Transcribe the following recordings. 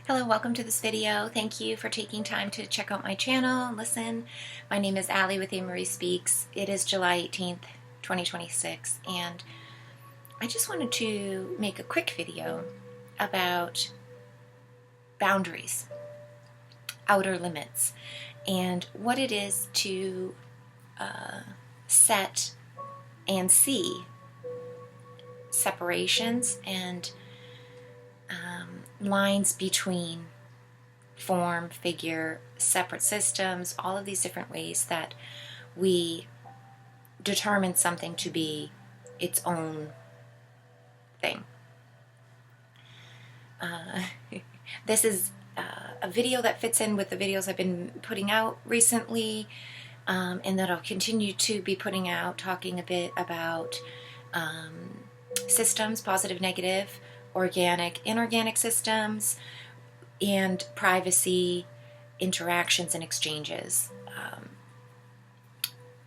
Hello, welcome to this video. Thank you for taking time to check out my channel and listen. My name is Allie with Marie Speaks. It is July 18th, 2026, and I just wanted to make a quick video about boundaries, outer limits, and what it is to set and see separations and lines between form, figure, separate systems, all of these different ways that we determine something to be its own thing. This is a video that fits in with the videos I've been putting out recently, and that I'll continue to be putting out, talking a bit about systems, positive, negative, organic, inorganic systems, and privacy, interactions, and exchanges.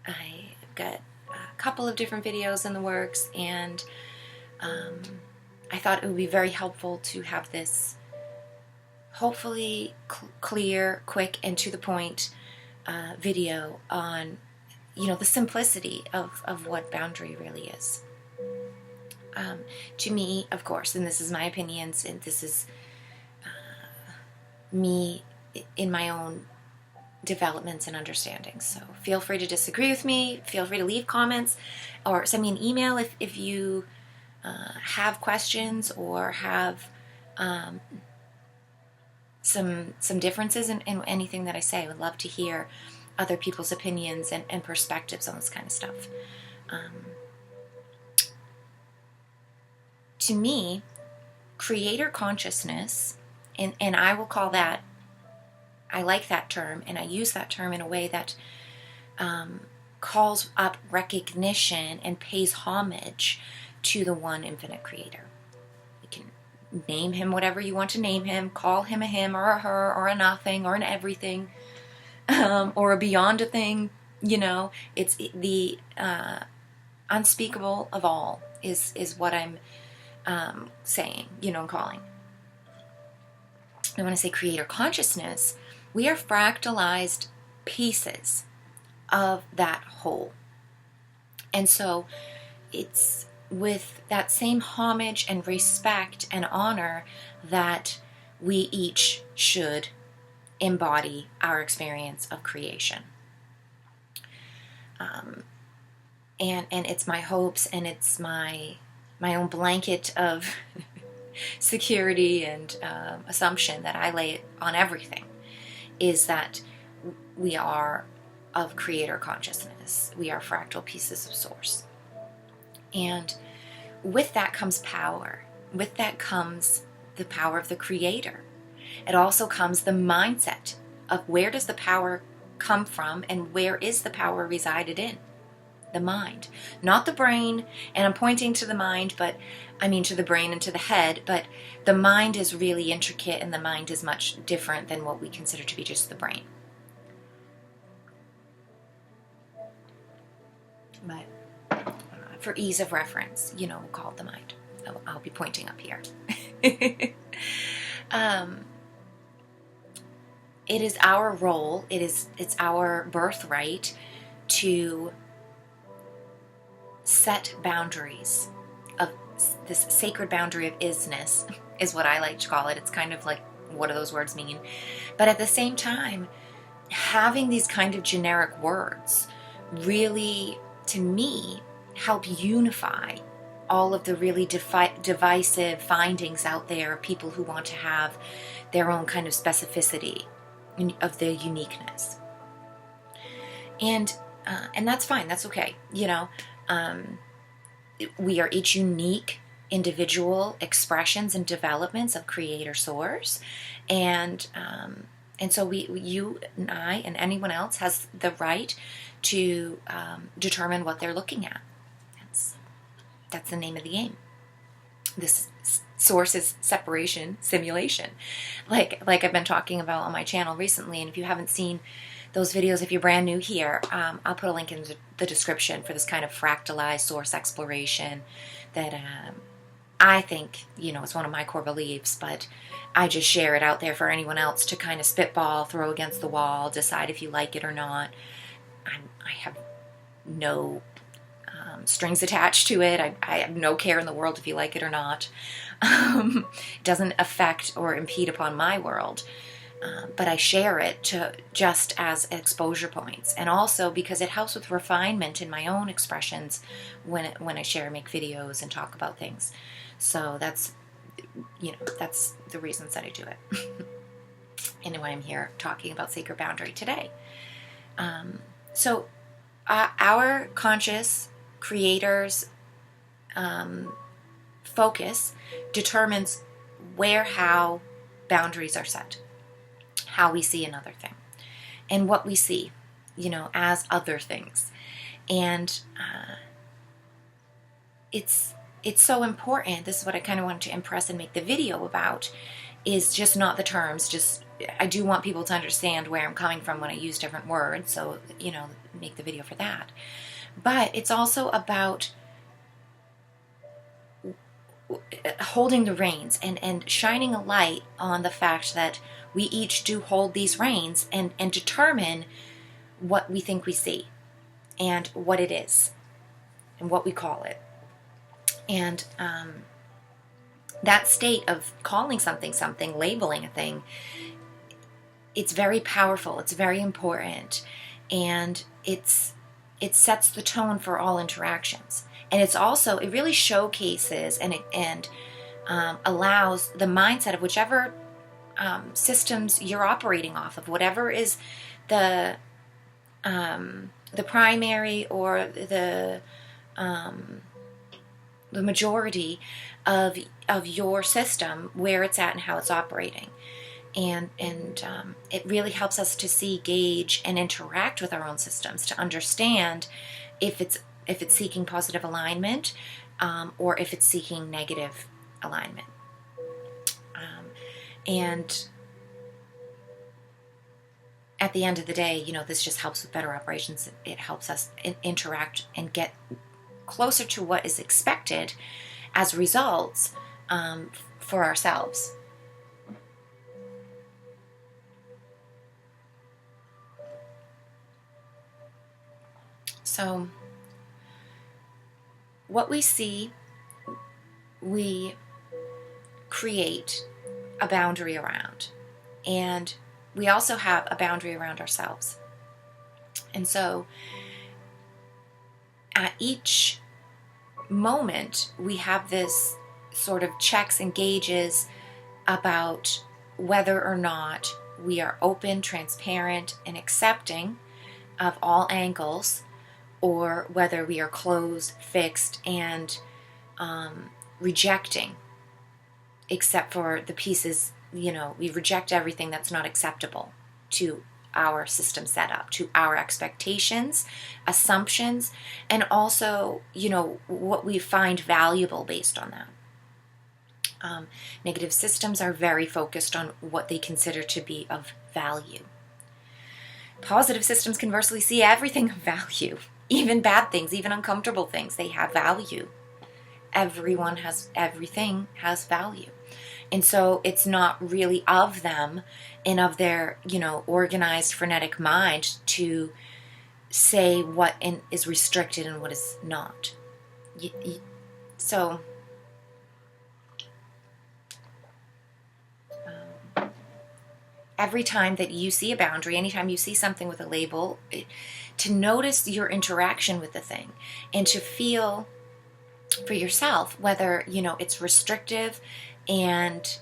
I've got a couple of different videos in the works, and I thought it would be very helpful to have this hopefully clear, quick, and to the point video on, the simplicity of what boundary really is. To me, of course, and this is my opinions, and this is me in my own developments and understandings. So feel free to disagree with me. Feel free to leave comments or send me an email if you have questions or have some differences in anything that I say. I would love to hear other people's opinions and perspectives on this kind of stuff. To me, creator consciousness, and I will call that, I like that term, and I use that term in a way that calls up recognition and pays homage to the one infinite creator. You can name him whatever you want to name him, call him a him or a her or a nothing or an everything, or a beyond a thing. It's the unspeakable of all is what I'm saying, calling. And when I say creator consciousness, we are fractalized pieces of that whole. And so it's with that same homage and respect and honor that we each should embody our experience of creation. And it's my hopes, and it's my own blanket of security and assumption that I lay on everything, is that we are of creator consciousness. We are fractal pieces of source. And with that comes power. With that comes the power of the creator. It also comes the mindset of where does the power come from and where is the power resided in? The mind, not the brain. And I'm pointing to the mind, but I mean to the brain and to the head, but the mind is really intricate, and the mind is much different than what we consider to be just the brain. But for ease of reference, we'll call it the mind. I'll be pointing up here. It is our role, it's our birthright to set boundaries of this sacred boundary of isness, is what I like to call it. It's kind of like, what do those words mean? But at the same time, having these kind of generic words really, to me, help unify all of the really divisive findings out there of people who want to have their own kind of specificity of their uniqueness. And that's fine. That's okay. We are each unique individual expressions and developments of creator source, and so you and I and anyone else has the right to determine what they're looking at. That's the name of the game. This source is separation simulation, like I've been talking about on my channel recently. And if you haven't seen those videos, if you're brand new here, I'll put a link in the description for this kind of fractalized source exploration that I think, it's one of my core beliefs, but I just share it out there for anyone else to kind of spitball, throw against the wall, decide if you like it or not. I have no strings attached to it. I have no care in the world if you like it or not. It doesn't affect or impede upon my world. But I share it just as exposure points, and also because it helps with refinement in my own expressions when I share, make videos, and talk about things. So that's the reasons that I do it. And why I'm here talking about sacred boundary today. So our conscious creators focus determines how boundaries are set, how we see another thing, and what we see, as other things. And it's so important. This is what I kind of wanted to impress and make the video about, is just not the terms. I do want people to understand where I'm coming from when I use different words, so, make the video for that. But it's also about holding the reins and shining a light on the fact that we each do hold these reins and determine what we think we see and what it is and what we call it. And that state of calling something, labeling a thing, it's very powerful. It's very important. And it sets the tone for all interactions. And it really showcases and allows the mindset of whichever systems you're operating off of, whatever is the primary or the majority of your system, where it's at and how it's operating. And it really helps us to see, gauge, and interact with our own systems to understand if it's seeking positive alignment or if it's seeking negative alignment. And at the end of the day, this just helps with better operations. It helps us interact and get closer to what is expected as results for ourselves. So, what we see, we create a boundary around. And we also have a boundary around ourselves. And so, at each moment, we have this sort of checks and gauges about whether or not we are open, transparent, and accepting of all angles, or whether we are closed, fixed, and rejecting, except for the pieces, we reject everything that's not acceptable to our system setup, to our expectations, assumptions, and also, what we find valuable based on that. Negative systems are very focused on what they consider to be of value. Positive systems conversely see everything of value, even bad things, even uncomfortable things. They have value. Everything has value. And so it's not really of them and of their, organized, frenetic mind to say what is restricted and what is not. So, every time that you see a boundary, anytime you see something with a label, to notice your interaction with the thing and to feel for yourself whether, it's restrictive and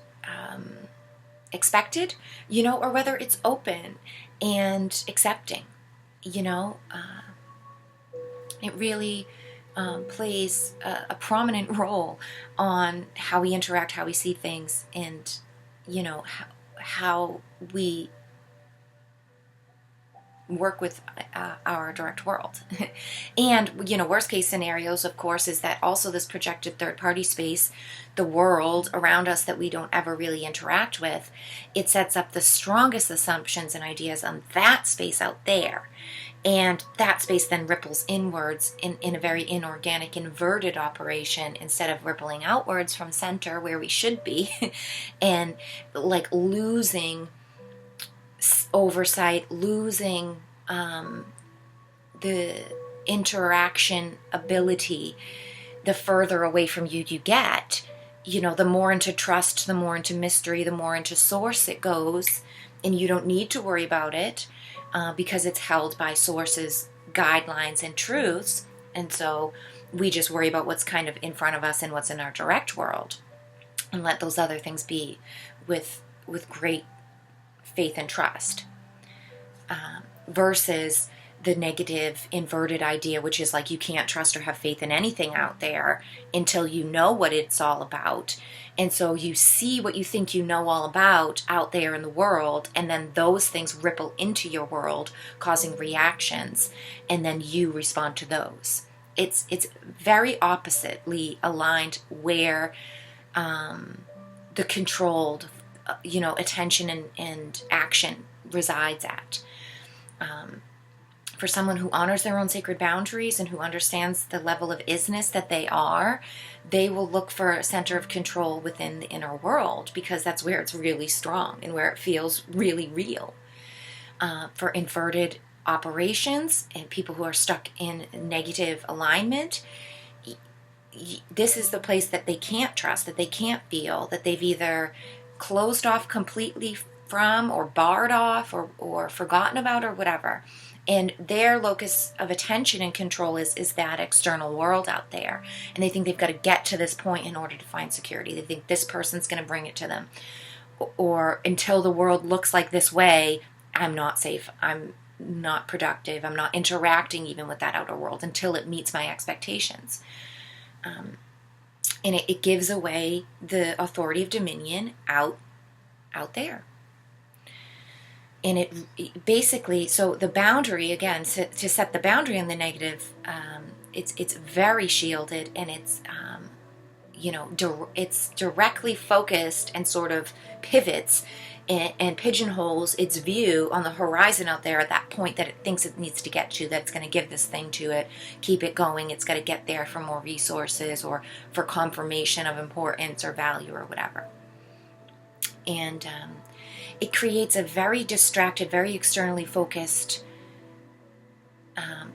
expected, or whether it's open and accepting, it really plays a prominent role on how we interact, how we see things, and, how we work with our direct world. And, worst case scenarios, of course, is that also this projected third party space, the world around us that we don't ever really interact with, it sets up the strongest assumptions and ideas on that space out there. And that space then ripples inwards in a very inorganic, inverted operation instead of rippling outwards from center where we should be and like losing oversight, losing the interaction ability. The further away from you get, the more into trust, the more into mystery, the more into source it goes, and you don't need to worry about it because it's held by sources, guidelines, and truths. And so we just worry about what's kind of in front of us and what's in our direct world, and let those other things be with great faith and trust, versus the negative inverted idea, which is like you can't trust or have faith in anything out there until you know what it's all about. And so you see what you think you know all about out there in the world, and then those things ripple into your world, causing reactions, and then you respond to those. It's very oppositely aligned where the controlled attention and action resides at. For someone who honors their own sacred boundaries and who understands the level of isness that they are, they will look for a center of control within the inner world, because that's where it's really strong and where it feels really real. For inverted operations and people who are stuck in negative alignment, this is the place that they can't trust, that they can't feel, that they've either closed off completely from, or barred off, or forgotten about, or whatever. And their locus of attention and control is that external world out there. And they think they've got to get to this point in order to find security. They think this person's going to bring it to them. Or until the world looks like this way, I'm not safe. I'm not productive. I'm not interacting even with that outer world until it meets my expectations. And it gives away the authority of dominion out there. And it basically, so the boundary, again, to set the boundary on the negative, it's very shielded, and it's, it's directly focused and sort of pivots and pigeonholes its view on the horizon out there at that point that it thinks it needs to get to, that's going to give this thing to it, keep it going. It's got to get there for more resources or for confirmation of importance or value or whatever. And it creates a very distracted, very externally focused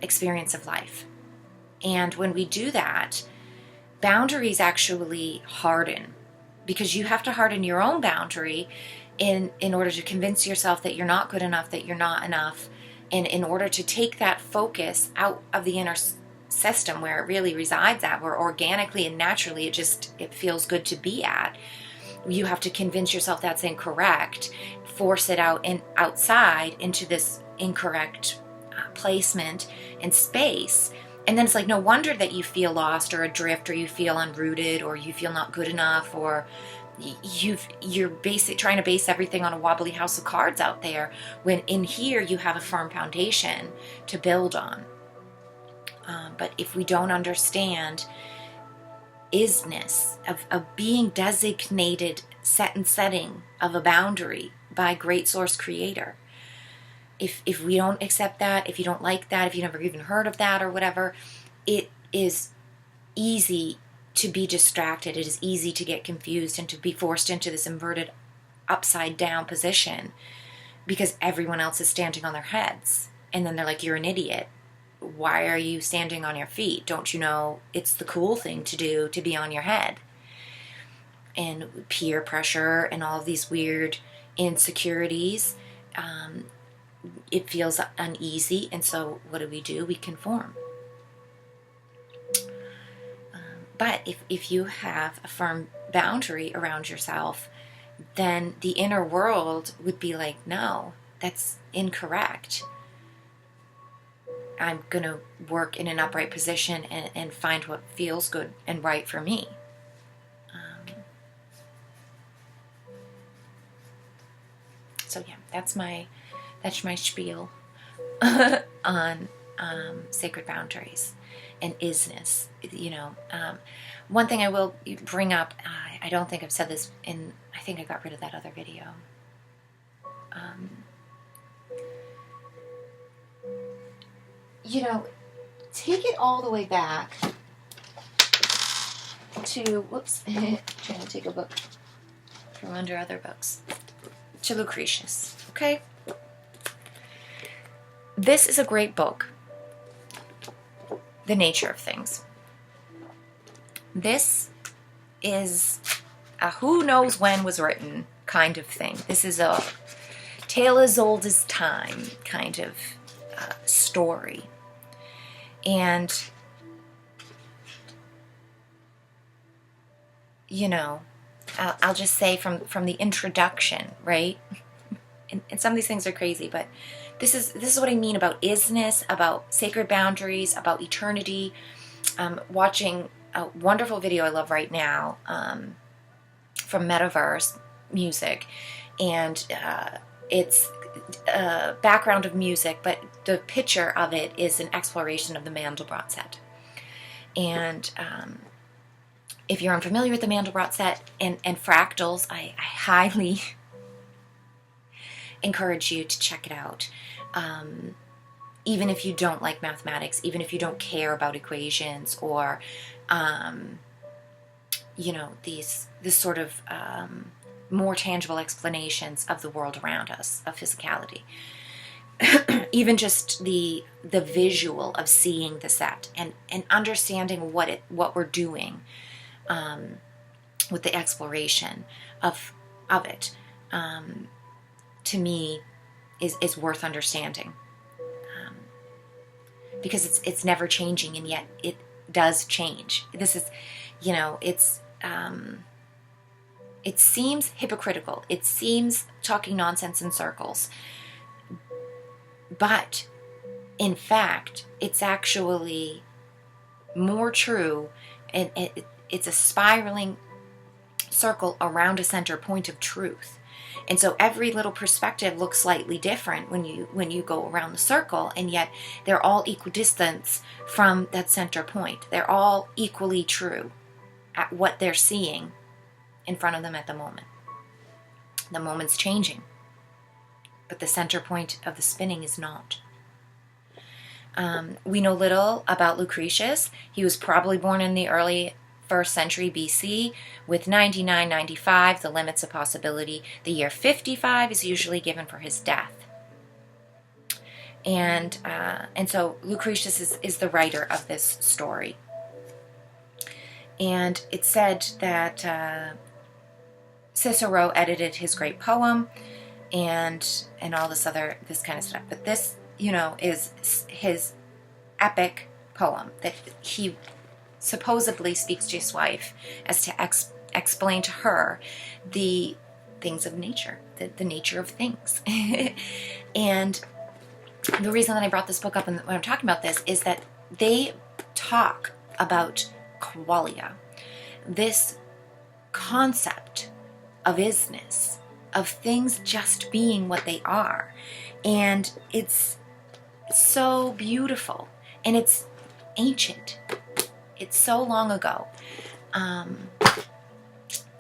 experience of life. And when we do that, boundaries actually harden, because you have to harden your own boundary in order to convince yourself that you're not good enough, that you're not enough, and in order to take that focus out of the inner system where it really resides at, where organically and naturally it feels good to be at. You have to convince yourself that's incorrect, force it out and outside into this incorrect placement and space. And then it's like no wonder that you feel lost or adrift, or you feel unrooted, or you feel not good enough, or you're trying to base everything on a wobbly house of cards out there, when in here you have a firm foundation to build on. But if we don't understand isness of being designated, set and setting of a boundary by great source creator, if we don't accept that, if you don't like that, if you never even heard of that or whatever, it is easy to be distracted. It is easy to get confused and to be forced into this inverted upside down position because everyone else is standing on their heads. And then they're like, you're an idiot. Why are you standing on your feet? Don't you know it's the cool thing to do to be on your head? And peer pressure and all of these weird insecurities, it feels uneasy. And so what do? We conform. But if you have a firm boundary around yourself, then the inner world would be like, no, that's incorrect. I'm going to work in an upright position and find what feels good and right for me. So yeah, that's my spiel on sacred boundaries and isness. One thing I will bring up, I don't think I've said this I think I got rid of that other video. Take it all the way back to, whoops, trying to take a book from under other books, to Lucretius, okay? This is a great book, The Nature of Things. This is a who knows when was written kind of thing. This is a tale as old as time kind of story. And, I'll just say from the introduction, right? And some of these things are crazy, but this is what I mean about isness, about sacred boundaries, about eternity. Watching a wonderful video I love right now from Metaverse Music, and it's a background of music, but the picture of it is an exploration of the Mandelbrot set. And if you're unfamiliar with the Mandelbrot set and fractals, I highly encourage you to check it out. Even if you don't like mathematics, even if you don't care about equations or, this sort of more tangible explanations of the world around us, of physicality. Even just the visual of seeing the set and understanding what we're doing with the exploration of it, to me is worth understanding. Because it's never changing, and yet it does change. This is, it seems hypocritical. It seems talking nonsense in circles. But, in fact, it's actually more true, and it's a spiraling circle around a center point of truth. And so every little perspective looks slightly different when you go around the circle, and yet they're all equidistant from that center point. They're all equally true at what they're seeing in front of them at the moment. The moment's changing, but the center point of the spinning is not. We know little about Lucretius. He was probably born in the early 1st century BC, with 99.95 the limits of possibility. The year 55 is usually given for his death. And so Lucretius is the writer of this story. And it's said that Cicero edited his great poem and all this kind of stuff. But this, is his epic poem that he supposedly speaks to his wife as to explain to her the things of nature, the nature of things. And the reason that I brought this book up and when I'm talking about this is that they talk about qualia, this concept of isness, of things just being what they are. And it's so beautiful, and it's ancient. It's so long ago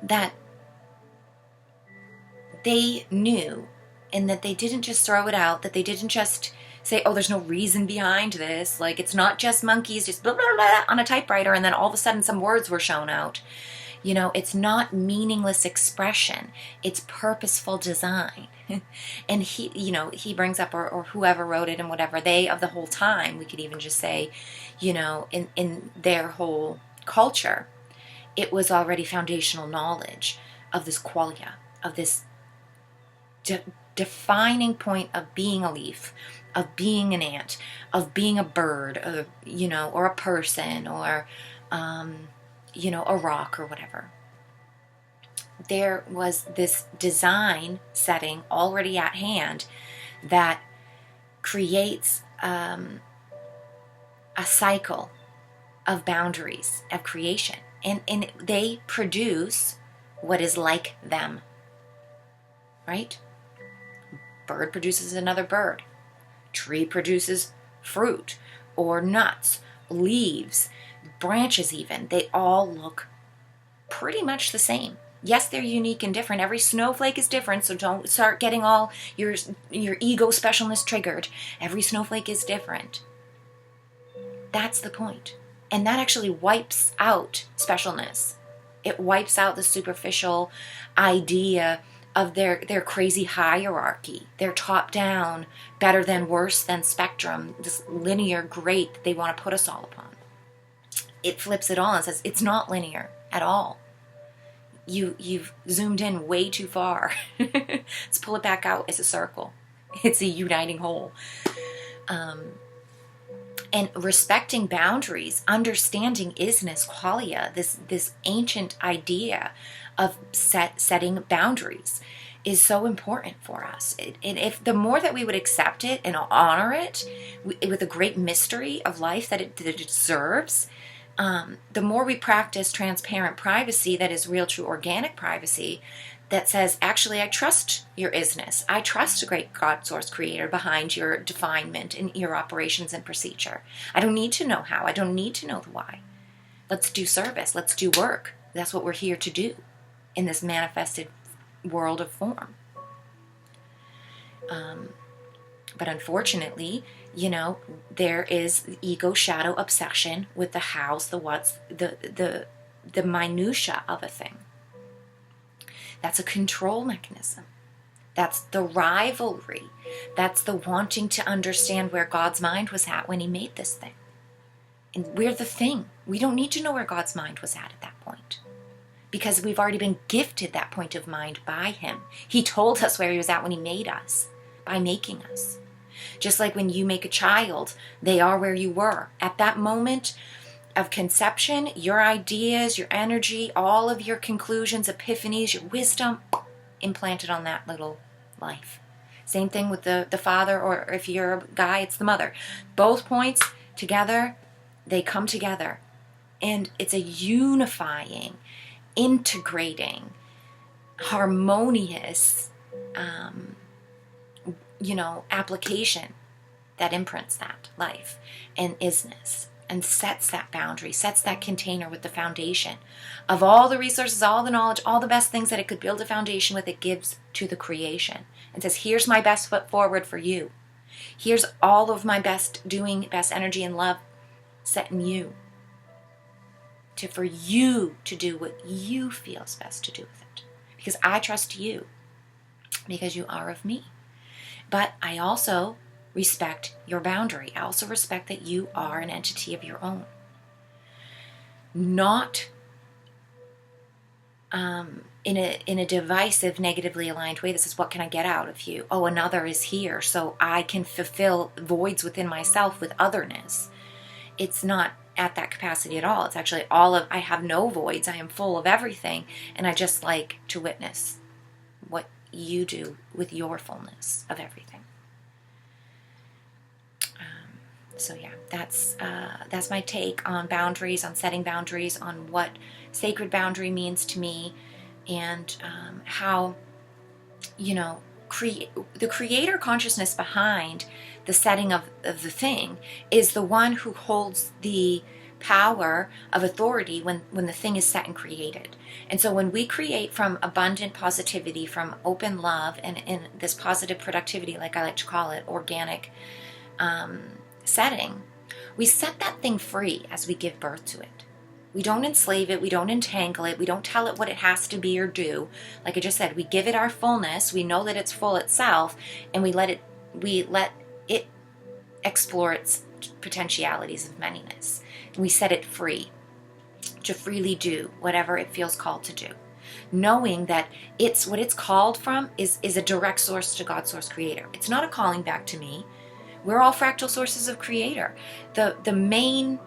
that they knew, and that they didn't just throw it out, that they didn't just say, oh, there's no reason behind this. Like, it's not just monkeys just blah, blah, blah on a typewriter, and then all of a sudden some words were shown out. It's not meaningless expression. It's purposeful design. And he brings up, or whoever wrote it and whatever, they of the whole time, we could even just say, in their whole culture, it was already foundational knowledge of this qualia, of this defining point of being a leaf, of being an ant, of being a bird, or a person, or, a rock or whatever. There was this design setting already at hand that creates a cycle of boundaries, of creation. And they produce what is like them. Right? Bird produces another bird. Tree produces fruit or nuts, leaves, branches even. They all look pretty much the same. Yes, they're unique and different. Every snowflake is different, so don't start getting all your ego specialness triggered. Every snowflake is different. That's the point. And that actually wipes out specialness. It wipes out the superficial idea of their crazy hierarchy, their top-down, better than, worse than spectrum, this linear great that they want to put us all upon. It flips it all and says, it's not linear at all. You've zoomed in way too far. Let's pull it back out as a circle. It's a uniting whole. And respecting boundaries, understanding isness, qualia, this ancient idea of setting boundaries is so important for us. And if the more that we would accept it and honor it with the great mystery of life that it deserves, the more we practice transparent privacy, that is real, true, organic privacy, that says, actually, I trust your isness. I trust a great God source creator behind your definement and your operations and procedure. I don't need to know how. I don't need to know the why. Let's do service. Let's do work. That's what we're here to do in this manifested world of form. But unfortunately, there is the ego shadow obsession with the hows, the whats, the minutia of a thing. That's a control mechanism. That's the rivalry. That's the wanting to understand where God's mind was at when he made this thing. And we're the thing. We don't need to know where God's mind was at that point, because we've already been gifted that point of mind by him. He told us where he was at when he made us, by making us. Just like when you make a child, they are where you were. At that moment of conception, your ideas, your energy, all of your conclusions, epiphanies, your wisdom, implanted on that little life. Same thing with the father, or if you're a guy, it's the mother. Both points together, they come together. And it's a unifying, integrating, harmonious, application that imprints that life and isness and sets that boundary, sets that container with the foundation of all the resources, all the knowledge, all the best things that it could build a foundation with. It gives to the creation and says, here's my best foot forward for you. Here's all of my best doing, best energy and love set in you, for you to do what you feel is best to do with it. Because I trust you, because you are of me. But I also respect your boundary. I also respect that you are an entity of your own. Not in a divisive, negatively aligned way that says, what can I get out of you? Oh, another is here, so I can fulfill voids within myself with otherness. It's not at that capacity at all. It's actually I have no voids. I am full of everything, and I just like to witness what you do with your fullness of everything. So yeah, that's my take on boundaries, on setting boundaries, on what sacred boundary means to me, and how, the creator consciousness behind the setting of the thing is the one who holds the power of authority when the thing is set and created. And so when we create from abundant positivity, from open love, and in this positive productivity, like I like to call it, organic setting, we set that thing free as we give birth to it. We don't enslave it, we don't entangle it, we don't tell it what it has to be or do. Like I just said, we give it our fullness, we know that it's full itself, and we let it explore its potentialities of manyness. We set it free to freely do whatever it feels called to do, knowing that what it's called from is a direct source to God, source creator. It's not a calling back to me. We're all fractal sources of creator. The main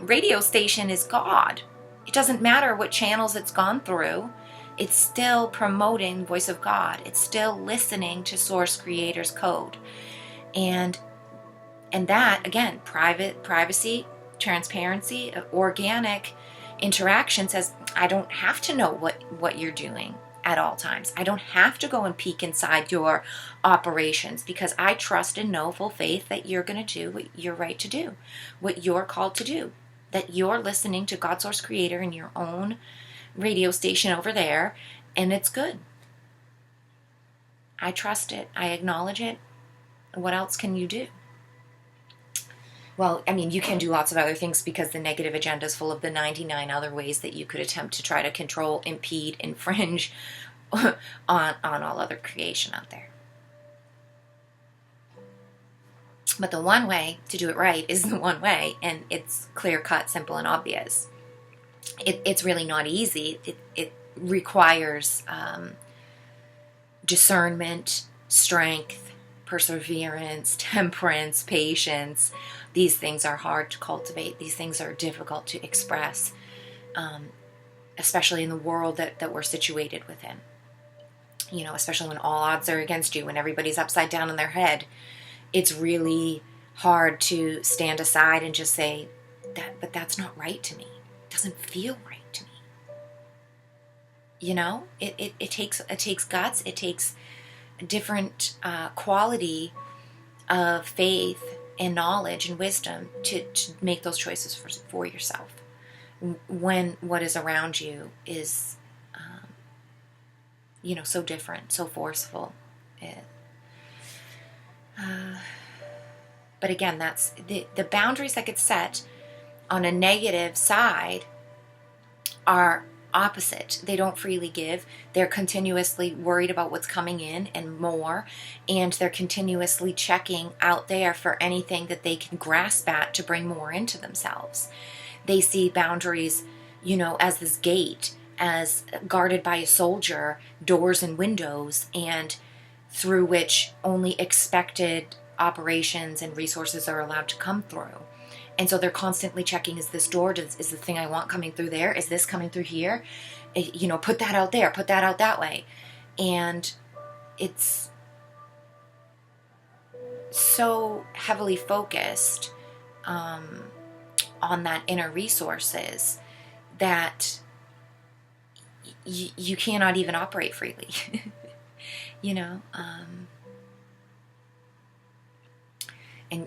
radio station is God. It doesn't matter what channels it's gone through. It's still promoting voice of God. It's still listening to source creator's code. And that, again, privacy, transparency, organic interaction says, I don't have to know what you're doing at all times. I don't have to go and peek inside your operations, because I trust and know full faith that you're going to do what you're right to do, what you're called to do, that you're listening to God Source Creator in your own radio station over there, and it's good. I trust it. I acknowledge it. What else can you do? Well, I mean, you can do lots of other things, because the negative agenda is full of the 99 other ways that you could attempt to try to control, impede, infringe on all other creation out there. But the one way to do it right is the one way, and it's clear cut, simple, and obvious. It's really not easy. It requires discernment, strength, perseverance, temperance, patience. These things are hard to cultivate. These things are difficult to express, especially in the world that we're situated within. You know, especially when all odds are against you, when everybody's upside down in their head. It's really hard to stand aside and just say, but that's not right to me. It doesn't feel right to me. You know, it takes guts. It takes a different quality of faith and knowledge and wisdom to make those choices for yourself, when what is around you is, so different, so forceful. But again, that's the boundaries that get set on a negative side are opposite. They don't freely give. They're continuously worried about what's coming in and more, and they're continuously checking out there for anything that they can grasp at to bring more into themselves. They see boundaries, as this gate, as guarded by a soldier, doors and windows, and through which only expected operations and resources are allowed to come through. And so they're constantly checking, is this door, is the thing I want coming through there? Is this coming through here? Put that out there, put that out that way. And it's so heavily focused on that inner resources that you cannot even operate freely.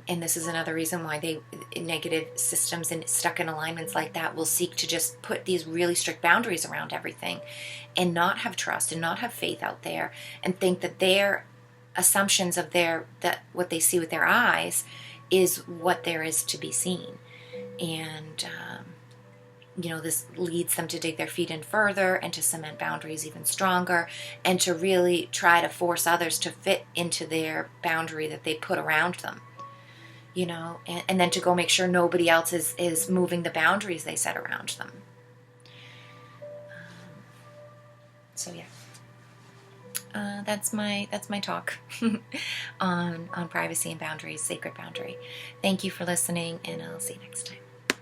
And this is another reason why negative systems and stuck in alignments like that will seek to just put these really strict boundaries around everything and not have trust and not have faith out there, and think that their assumptions of that what they see with their eyes is what there is to be seen. And this leads them to dig their feet in further and to cement boundaries even stronger, and to really try to force others to fit into their boundary that they put around them. And then to go make sure nobody else is moving the boundaries they set around them. So yeah, that's my talk on privacy and boundaries, sacred boundary. Thank you for listening, and I'll see you next time.